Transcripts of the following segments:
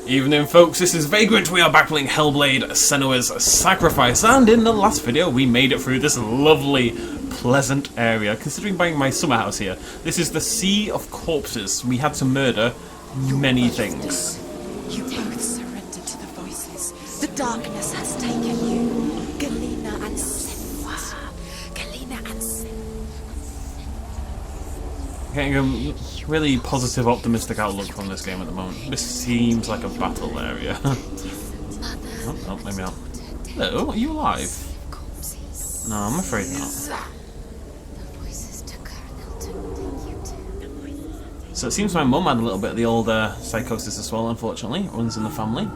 Evening folks, this is Vagrant. We are back playing Hellblade, SENUA'S Sacrifice, and in the last video we made it through this lovely, pleasant area. Considering buying my summer house here, this is the Sea of Corpses. We had to murder many things. You both surrendered to the voices. The darkness has taken you. Galena and Senua. Galena and Senua. Getting a really positive, optimistic outlook from this game at the moment. This seems like a battle area. oh, maybe not. Hello, are you alive? No, I'm afraid not. So it seems my mum had a little bit of the old psychosis as well, unfortunately. It runs in the family.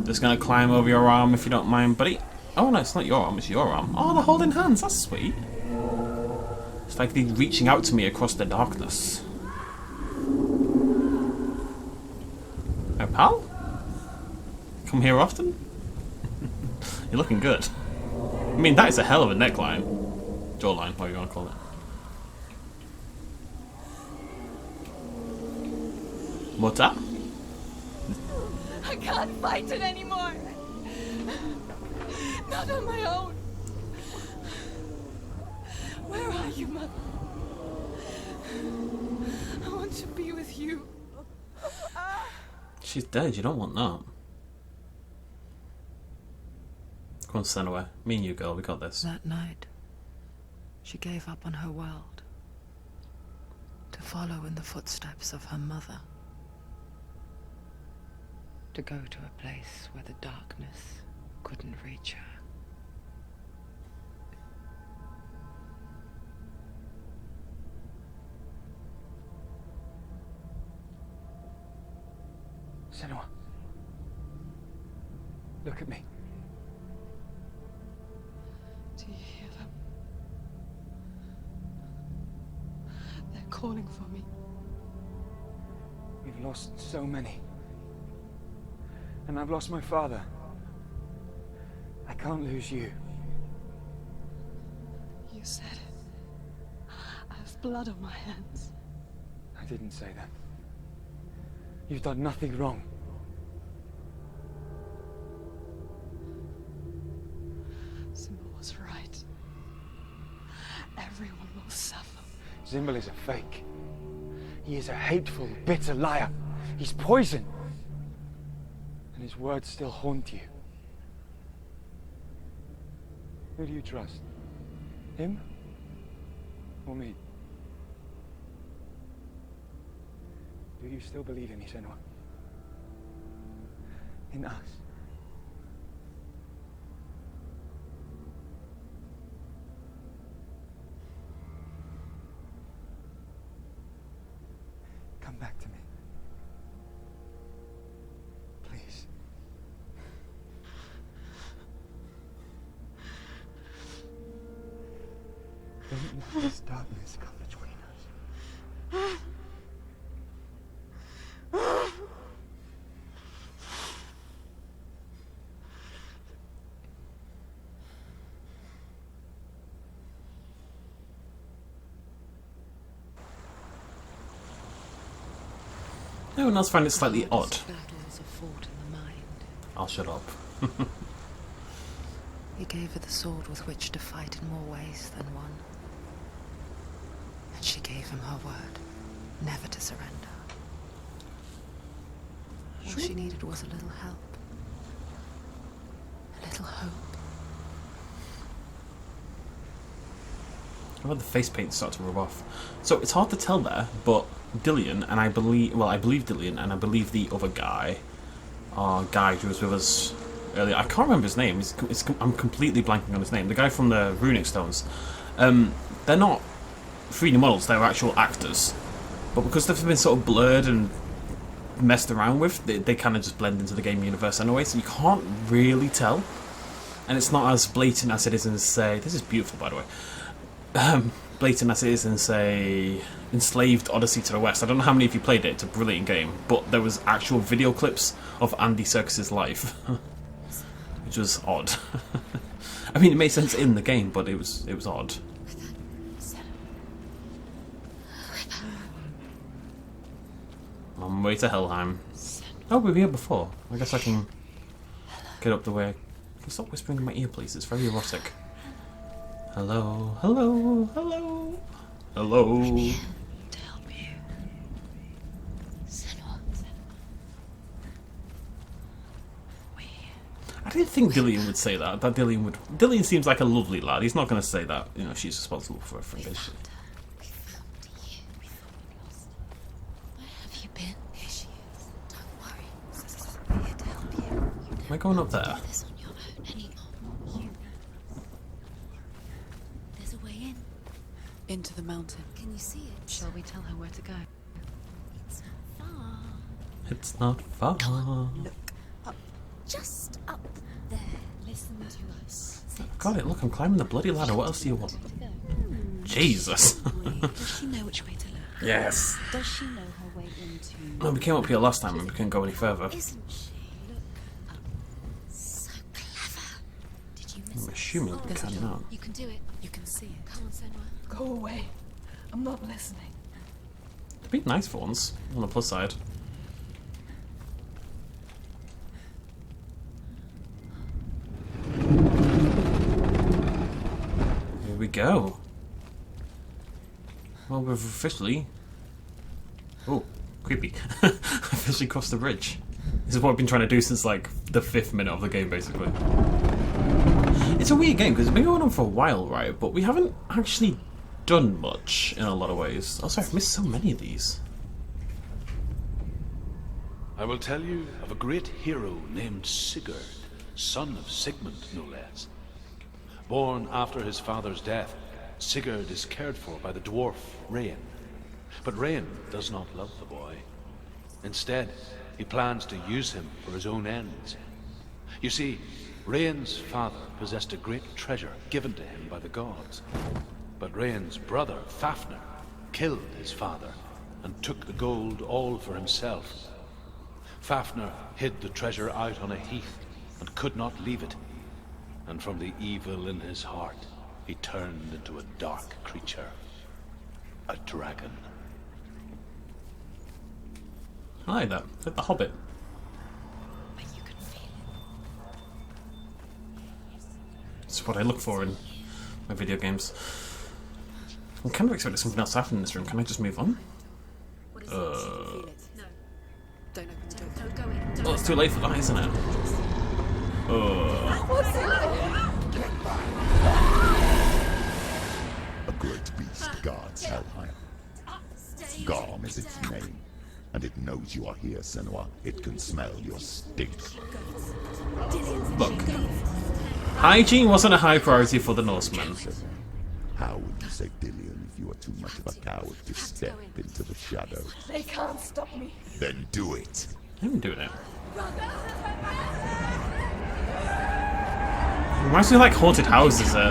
Just gonna climb over your arm if you don't mind, buddy. Oh no, it's not your arm, it's your arm. Oh, they're holding hands, that's sweet. It's like they're reaching out to me across the darkness. Hey, pal? Come here often? You're looking good. I mean, that is a hell of a neckline. Jawline, whatever you want to call it. What's that? I can't fight it anymore. Not on my own. Where are you, Mother? I want to be with you. She's dead, you don't want that. Come on, Senua. Me and you, girl, we got this. That night, she gave up on her world to follow in the footsteps of her mother. To go to a place where the darkness couldn't reach her. Senua, look at me. Do you hear them? They're calling for me. We've lost so many. And I've lost my father. I can't lose you. You said it. I have blood on my hands. I didn't say that. You've done nothing wrong. Symbol was right. Everyone will suffer. Zimbel is a fake. He is a hateful, bitter liar. He's poison. And his words still haunt you. Who do you trust? Him? Or me? Do you still believe in me, Senua? In us? Come back to me. Please. Don't let this darkness come between us. Everyone else find it slightly odd. Battles are fought in the mind. I'll shut up. He gave her the sword with which to fight in more ways than one. And she gave him her word, never to surrender. All she needed was a little help. A little hope. I've had the face paint start to rub off. So it's hard to tell there, but Dillion, and I believe Dillion, and I believe the other guy, guy who was with us earlier, I can't remember his name, I'm completely blanking on his name, the guy from the runic stones, they're not 3D models, they're actual actors, but because they've been sort of blurred and messed around with, they kind of just blend into the game universe anyway, so you can't really tell, and it's not as blatant as it is in, say, this is beautiful by the way, blatant as it is in, say, Enslaved Odyssey to the West. I don't know how many of you played it, it's a brilliant game, but there was actual video clips of Andy Serkis's life, which was odd. I mean, it made sense in the game, but it was odd. On my way to Helheim. Senua. Oh, we were here before. I guess I can get up the way. Can you stop whispering in my ear, please? It's very erotic. Hello, hello, hello, hello. To help you. Senua. I didn't think Dillian would say that. Dillian seems like a lovely lad. He's not going to say that. You know, she's responsible for everything. We found you. We thought we lost her. Where have you been? Here she is. Don't worry. We're here to help you. Am I going up there? Do this on your own anymore. There's a way in. Into the mountain. Can you see it? Shall we tell her where to go? It's not far. It's not far. Look up. Just up there. Listen to us. Got it. Look, I'm climbing the bloody ladder. What else do you want? Jesus. Does she know which way to look? Yes. Does she know her way into... Well, we came up here last time and we couldn't go any further. Isn't she? Look up. So clever. Did you miss I'm it? assuming we There's a can door. now. You can do it. You can see it. Come on, Senua. Go away. I'm not listening. It'd be nice for once, on the plus side. Here we go. Well, we've officially... Oh, creepy. Officially crossed the bridge. This is what I've been trying to do since, like, the 5th minute of the game, basically. It's a weird game, because it's been going on for a while, right? But we haven't actually done much in a lot of ways. Also, I've missed so many of these. I will tell you of a great hero named Sigurd, son of Sigmund, no less. Born after his father's death, Sigurd is cared for by the dwarf Rain. But Rain does not love the boy. Instead, he plans to use him for his own ends. You see, Rain's father possessed a great treasure given to him by the gods. But Rain's brother, Fafnir, killed his father and took the gold all for himself. Fafnir hid the treasure out on a heath and could not leave it. And from the evil in his heart, he turned into a dark creature. A dragon. I like that. It's like the Hobbit. But you can feel it. It's what I look for in my video games. I'm kind of expecting something else to happen in this room. Can I just move on? What is it? You feel it? No. Don't open the door. Don't go in. Oh, it's too late for that, isn't it? A great beast guards Helheim. Garm is its name, and it knows you are here, Senua. It can smell your stink. Look, hygiene wasn't a high priority for the Norsemen. How would you say, Dillian, if you are too much of a coward to step into the shadows? They can't stop me. Then do it. I'm doing it. Reminds me of like haunted houses at,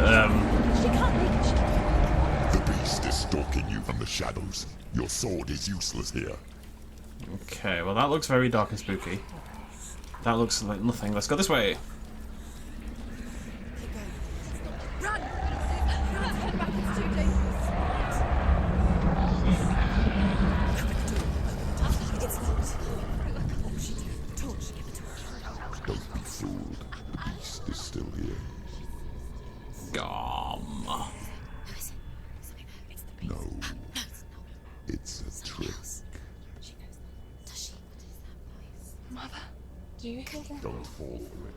The beast is stalking you from the shadows. Your sword is useless here. Okay, well that looks very dark and spooky. That looks like nothing. Let's go this way. Run! Run! Back, it's too dangerous. It's locked. Torch. Give it to her. Don't be fooled. The beast is still here. Gom. No. It's a trick. Mother, do you hear that? Don't fall for it.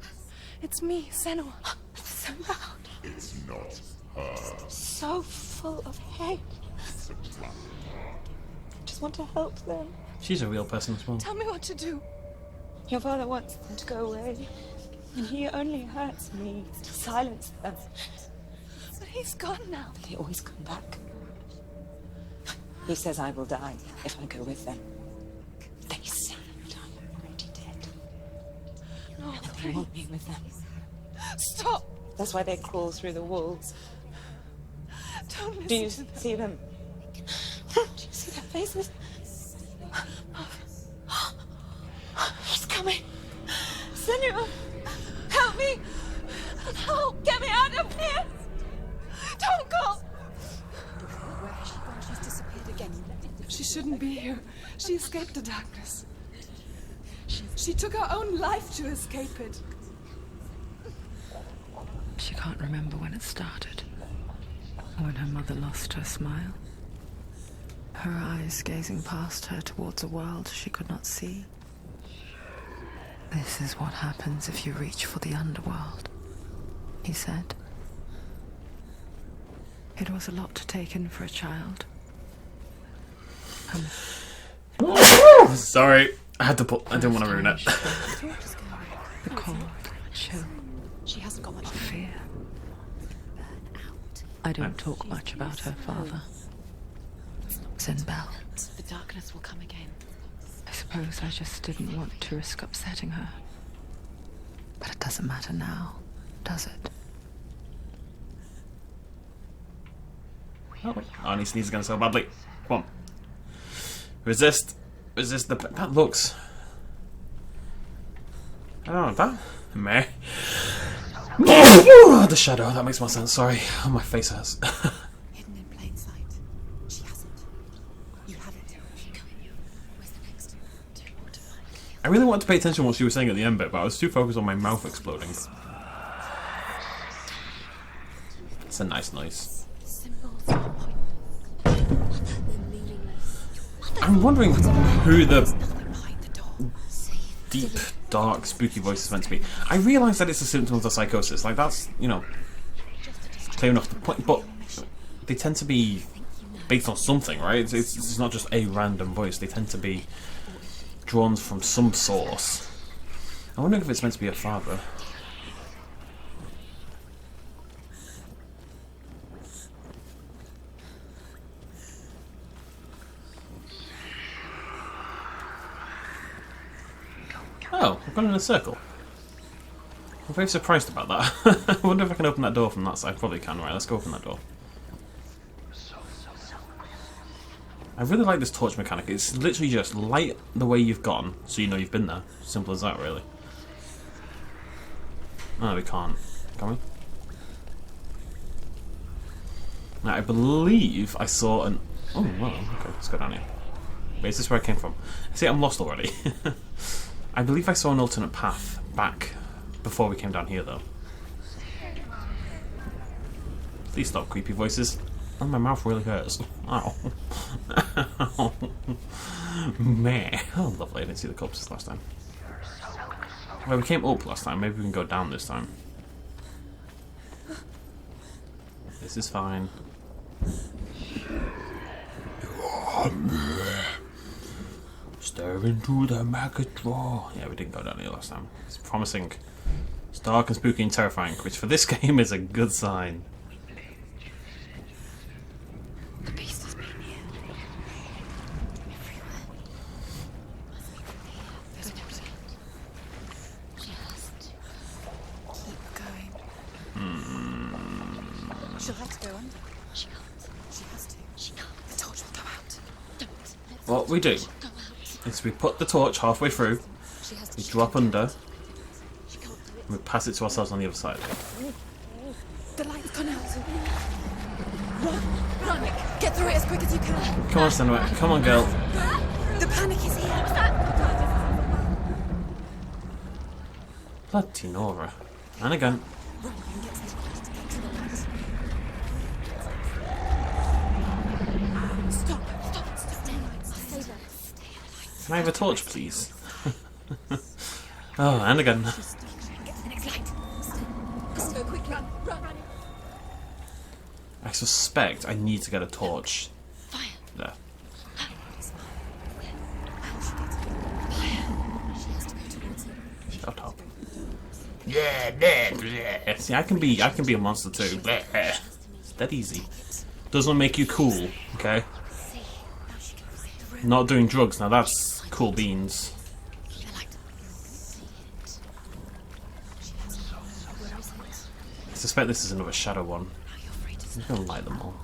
It's me, Senua. It's so loud. It's not her. So full of hate. It's a trap. I just want to help them. She's a real person as well. Tell me what to do. Your father wants them to go away. And he only hurts me to silence them. But he's gone now. They always come back. He says I will die if I go with them. They say that I'm already dead. No, They please. want me with them. Stop. That's why they crawl through the walls. Don't listen Do you to them. see them? Do you see their faces? He's coming. Senua, help me. Help. Get me out of here. Don't go. Where has she gone? She's disappeared again. She shouldn't be here. She escaped the darkness. She's She took her own life to escape it. She can't remember when it started, or when her mother lost her smile. Her eyes gazing past her towards a world she could not see. This is what happens if you reach for the underworld, he said. It was a lot to take in for a child. Sorry, I had to put. I didn't want to ruin it. The cold, chill, She hasn't got much fear. I don't talk much about her father. Zinbel. The darkness will come again. I suppose I just didn't want to risk upsetting her. But it doesn't matter now, does it? Oh, and he sneezes again so badly. Come on. Resist. Resist the... That looks... I don't know, that... Meh. The shadow, that makes more sense, sorry. Oh, my face hurts. Hidden in plain sight. She hasn't. You have it. Where's the next? I really wanted to pay attention to what she was saying at the end bit, but I was too focused on my mouth exploding. It's a nice noise. Symbols are pointless. They're meaningless. I'm wondering who the Nothing behind the door. deep, dark, spooky voice is meant to be. I realise that it's a symptom of the psychosis. Like, that's, you know, clear enough the point, but they tend to be based on something, right? It's not just a random voice. They tend to be drawn from some source. I wonder if it's meant to be a father. Oh, I've gone in a circle. I'm very surprised about that. I wonder if I can open that door from that side. Probably can, right? Let's go open that door. I really like this torch mechanic. It's literally just light the way you've gone, so you know you've been there. Simple as that, really. No, we can't. Can we? Now, I believe I saw an... Oh, well, okay, let's go down here. Wait, is this where I came from? See, I'm lost already. I believe I saw an alternate path back before we came down here, though. Please stop, creepy voices. Oh, my mouth really hurts. Ow. Ow. Meh. Oh, lovely. I didn't see the corpses last time. Well, we came up last time. Maybe we can go down this time. This is fine. Stare into the maggot drawer. Yeah, we didn't go down here last time. It's promising. It's dark and spooky and terrifying, which for this game is a good sign. The beast has been here. Everywhere. Must be from here. There's no end. Just keep going. She'll have to go under. She can't. She has to. She can't. The torch will go out. Don't. What we do is we put the torch halfway through, we drop under, and we pass it to ourselves on the other side. The light's gone out. Run! Run! Get through it as quick as you can. Come on, Senua. Come on, girl. The panic is here. Bloody Nora. And again. Stop! Stop! Stay there. Can I have a torch, please? Oh, and again. Get to the next light. Just go quickly. Run! Run! I suspect I need to get a torch. Fire. There. Shut up. Yeah. See, I can be a monster too. It's that easy. Doesn't make you cool, okay? Not doing drugs, now that's cool beans. I suspect this is another shadow one. I'm gonna light them all.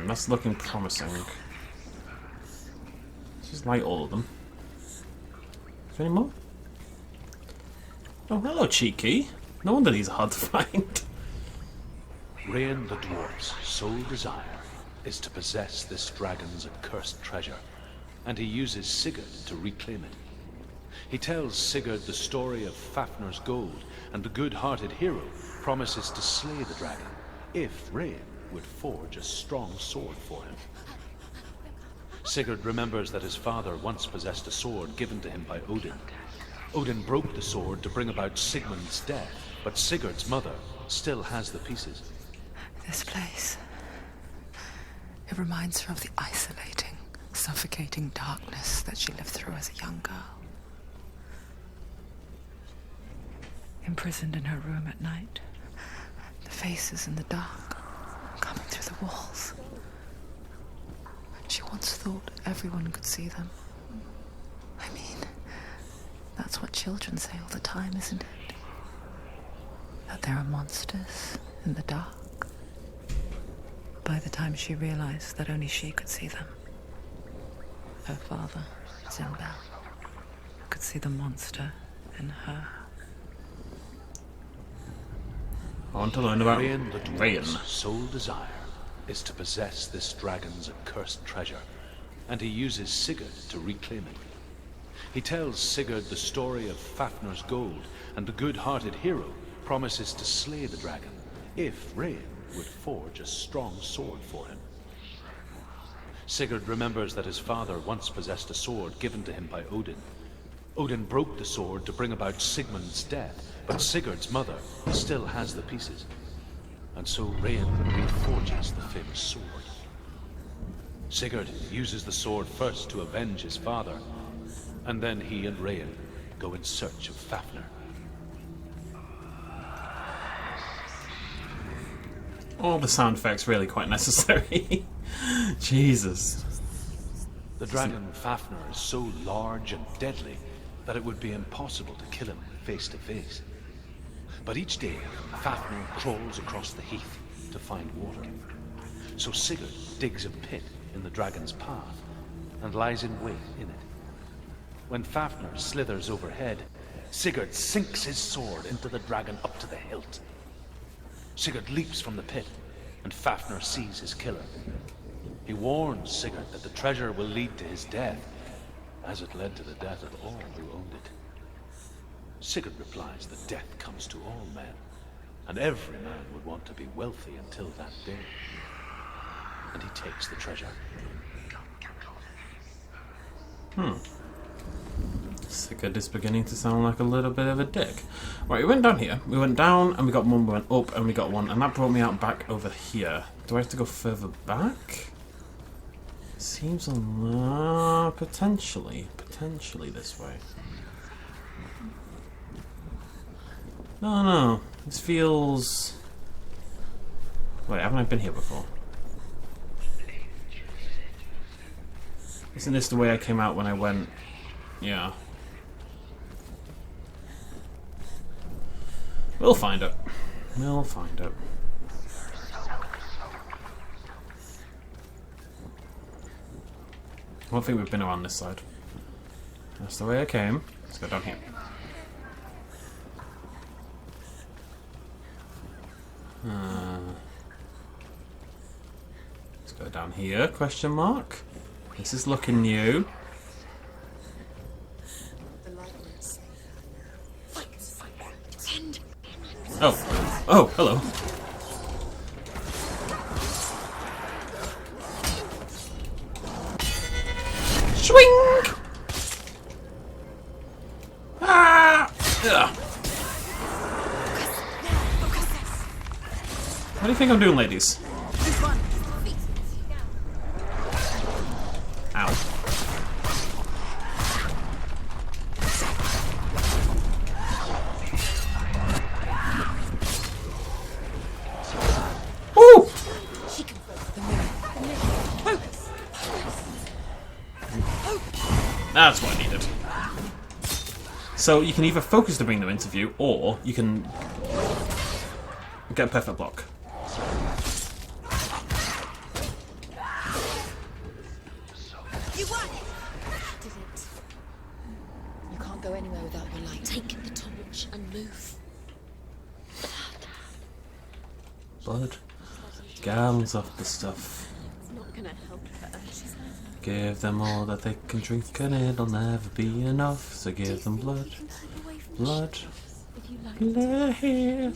That's looking promising. Let's just light all of them. Is there any more? Oh, hello, Cheeky. No wonder these are hard to find. Rain the dwarf's sole desire is to possess this dragon's accursed treasure, and he uses Sigurd to reclaim it. He tells Sigurd the story of Fafnir's gold, and the good-hearted hero promises to slay the dragon if Rain would forge a strong sword for him. Sigurd remembers that his father once possessed a sword given to him by Odin. Odin broke the sword to bring about Sigmund's death, but Sigurd's mother still has the pieces. This place. It reminds her of the isolating, suffocating darkness that she lived through as a young girl. Imprisoned in her room at night, the faces in the dark coming through the walls. She once thought everyone could see them. I mean, that's what children say all the time, isn't it? That there are monsters in the dark. By the time she realized that only she could see them, her father, Zimbel, could see the monster in her. I want to learn about Rain the Rain. dwarf's sole desire is to possess this dragon's accursed treasure, and he uses Sigurd to reclaim it. He tells Sigurd the story of Fafnir's gold, and the good-hearted hero promises to slay the dragon if Rain would forge a strong sword for him. Sigurd remembers that his father once possessed a sword given to him by Odin. Odin broke the sword to bring about Sigmund's death, but Sigurd's mother still has the pieces. And so Rain reforges the famous sword. Sigurd uses the sword first to avenge his father, and then he and Rain go in search of Fafnir. All the sound effects really quite necessary. Jesus. The dragon Fafnir is so large and deadly that it would be impossible to kill him face to face. But each day, Fafnir crawls across the heath to find water. So Sigurd digs a pit in the dragon's path and lies in wait in it. When Fafnir slithers overhead, Sigurd sinks his sword into the dragon up to the hilt. Sigurd leaps from the pit, and Fafnir sees his killer. He warns Sigurd that the treasure will lead to his death, as it led to the death of all who owned it. Sigurd replies that death comes to all men, and every man would want to be wealthy until that day. And he takes the treasure. Sigurd is beginning to sound like a little bit of a dick. Right, we went down here. We went down and we got one, we went up and we got one, and that brought me out back over here. Do I have to go further back? Seems a lot... potentially this way. No. This feels... Wait, haven't I been here before? Isn't this the way I came out when I went... Yeah. We'll find it. We'll find it. I don't think we've been around this side. That's the way I came. Let's go down here. Let's go down here, question mark. This is looking new. Oh, hello. Swing! Ah! Ugh. What do you think I'm doing, ladies? Ow. Woo! That's what I needed. So you can either focus to bring them into view, or you can get a perfect block. You won! Did it. You can't go anywhere without your light. Take the torch and move. Blood gallons off the stuff. Give them all that they can drink and it'll never be enough. So give them blood. Blood. Blood.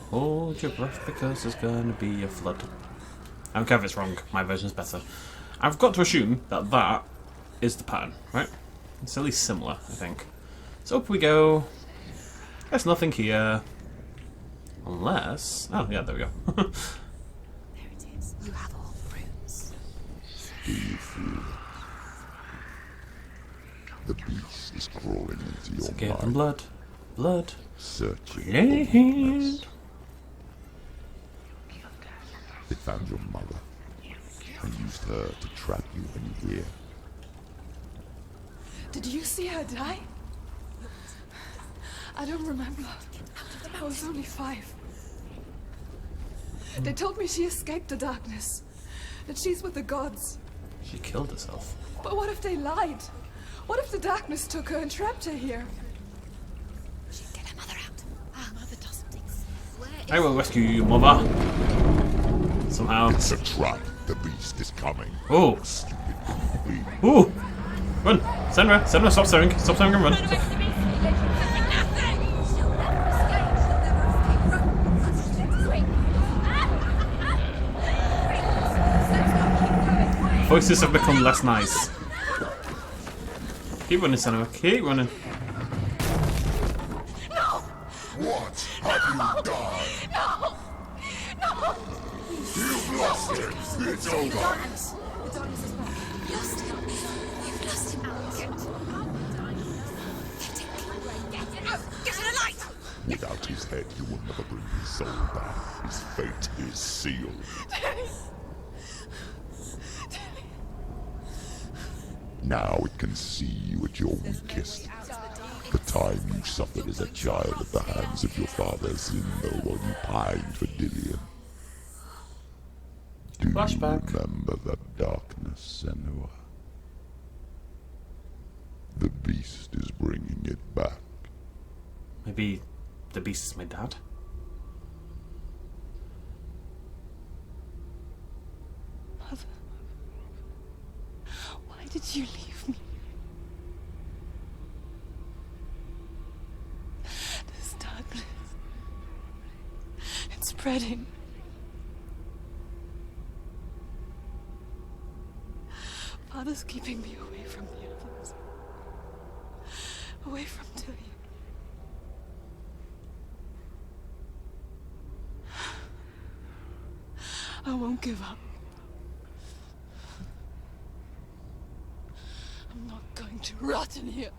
Hold your breath because there's gonna be a flood. I don't care if it's wrong, my version's better. I've got to assume that that is the pattern, right? It's at least similar, I think. So up we go. There's nothing here. Unless... oh, yeah, there we go. There it is. You have all fruits. Do you feel it? The beast is crawling into your Give them mind, blood. Blood. searching for Hand. weakness. It found your mother and used her to trap you in here. Did you see her die? I don't remember. I was only 5. They told me she escaped the darkness. That she's with the gods. She killed herself. But what if they lied? What if the darkness took her and trapped her here? Get her mother out. Our mother doesn't exist. I will rescue you, mother. Somehow. It's a trap. The beast is coming. Oh. Stupid queen. Ooh. Run. Senua. Senua, stop staring. Stop staring and run. Voices have become less nice. Keep running, Senua. Keep running. What have you done? No! You've lost it. It's over. Lost him. You've lost him. Get to the light! Without his head, you will never bring his soul back. His fate is sealed. Now it can see you at your weakest. The time you suffered as a child at the hands of your father Zindo while you pined for Dillion. Do Flashback. you remember the darkness, Senua? The beast is bringing it back. Maybe the beast is my dad? Mother. Why did you leave me? This darkness. It's spreading. Father's keeping me away from the others. Away from Dillion. I won't give up. I'm not going to rot in here.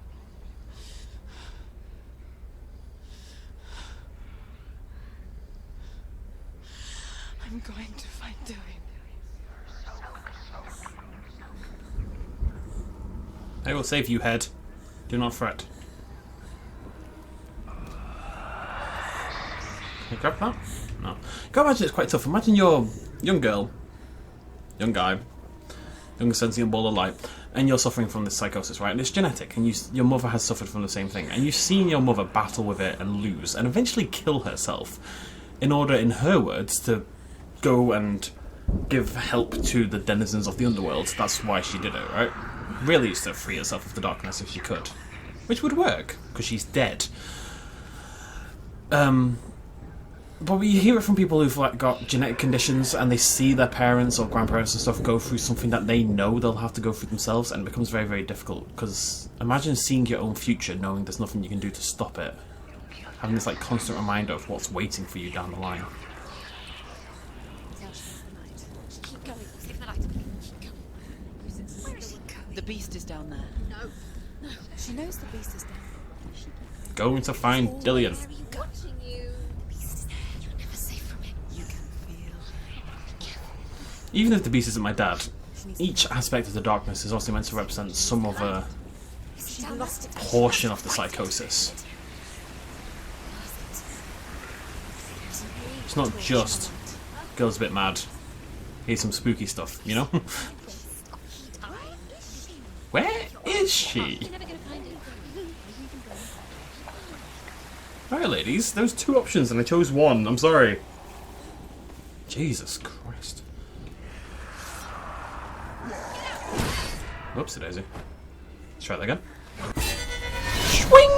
I'm going to find Dillion. I will save you, head. Do not fret. Can you grab that? No. Can imagine it's quite tough. Imagine you're a young girl, young guy, young sentient ball of light, and you're suffering from this psychosis, right? And it's genetic, and your mother has suffered from the same thing, and you've seen your mother battle with it and lose, and eventually kill herself, in order, in her words, to go and give help to the denizens of the underworld. That's why she did it, right? Really, it's to free herself of the darkness if she could, which would work because she's dead. But we hear it from people who've like got genetic conditions and they see their parents or grandparents and stuff go through something that they know they'll have to go through themselves, and it becomes very, very difficult. Because imagine seeing your own future, knowing there's nothing you can do to stop it, having this like constant reminder of what's waiting for you down the line. Keep going. Save the light. Keep going. Where is he going? The beast is down there. No. She knows the beast is there. Going to find Dillion. Where are you watching you? The beast is there. You're never safe from it. You can feel. Even if the beast isn't my dad, each aspect of the darkness is also meant to represent some other portion of the psychosis. It's not just girl's a bit mad, here's some spooky stuff, you know? Where is she? Alright ladies, there was 2 options and I chose one, I'm sorry. Jesus Christ. Whoopsie daisy. Let's try that again. Swing!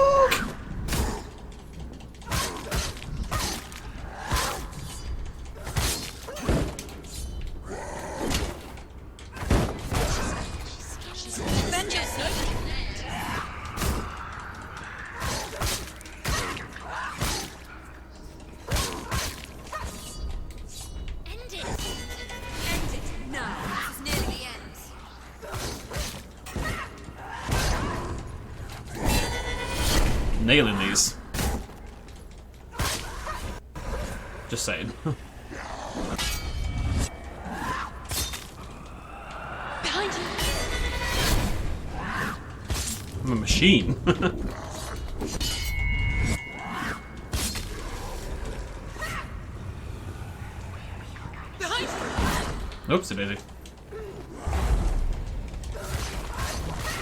Nailing these. Just saying. Behind you. I'm a machine. Behind you. Oopsie daisy.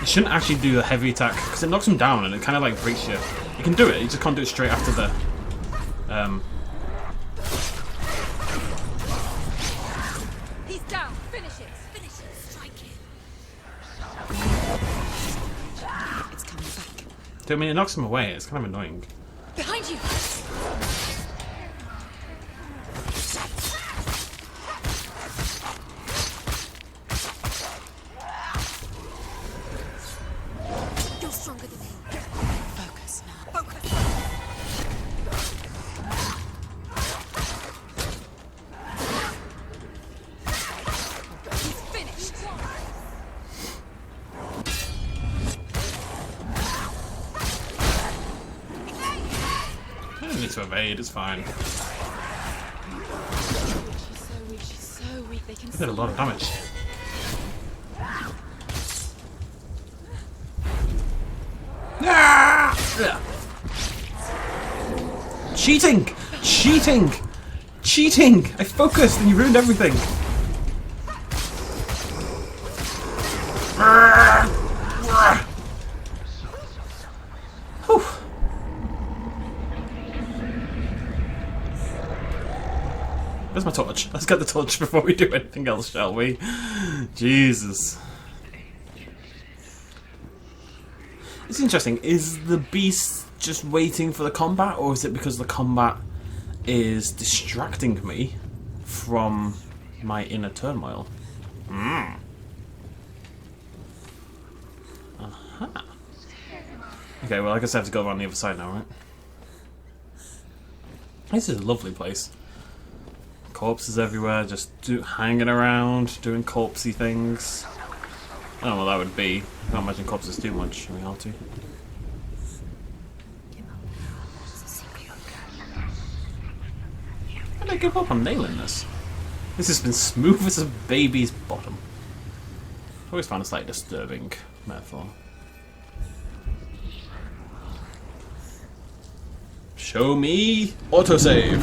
You shouldn't actually do the heavy attack because it knocks him down and it kind of like breaks you. You can do it, you just can't do it straight after the. He's down. Finish it. Finish it. Strike it. It's coming back. I mean, it knocks him away. It's kind of annoying. Behind you. You're stronger than me. Focus now. Focus. He's finished. I don't need to evade, it's fine. She's so weak. She's so weak. They can I did a lot of damage. Ah! Cheating! Cheating! Cheating! I focused and you ruined everything! Whew. Where's my torch? Let's get the torch before we do anything else, shall we? Jesus. It's interesting. Is the beast just waiting for the combat, or is it because the combat is distracting me from my inner turmoil? Aha. Okay, well, I guess I have to go around the other side now, right? This is a lovely place. Corpses everywhere, just hanging around, doing corpsey things. I don't know what that would be. I can't imagine corpses too much in reality. How did I give up on nailing this? This has been smooth as a baby's bottom. I always found a slightly disturbing metaphor. Show me autosave.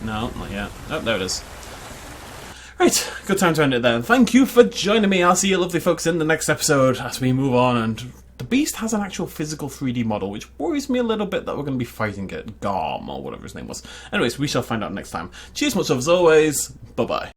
No, not yet. Oh, there it is. Right, good time to end it then. Thank you for joining me. I'll see you lovely folks in the next episode as we move on. And the beast has an actual physical 3D model, which worries me a little bit that we're going to be fighting it. Garm, or whatever his name was. Anyways, we shall find out next time. Cheers much love as always. Bye-bye.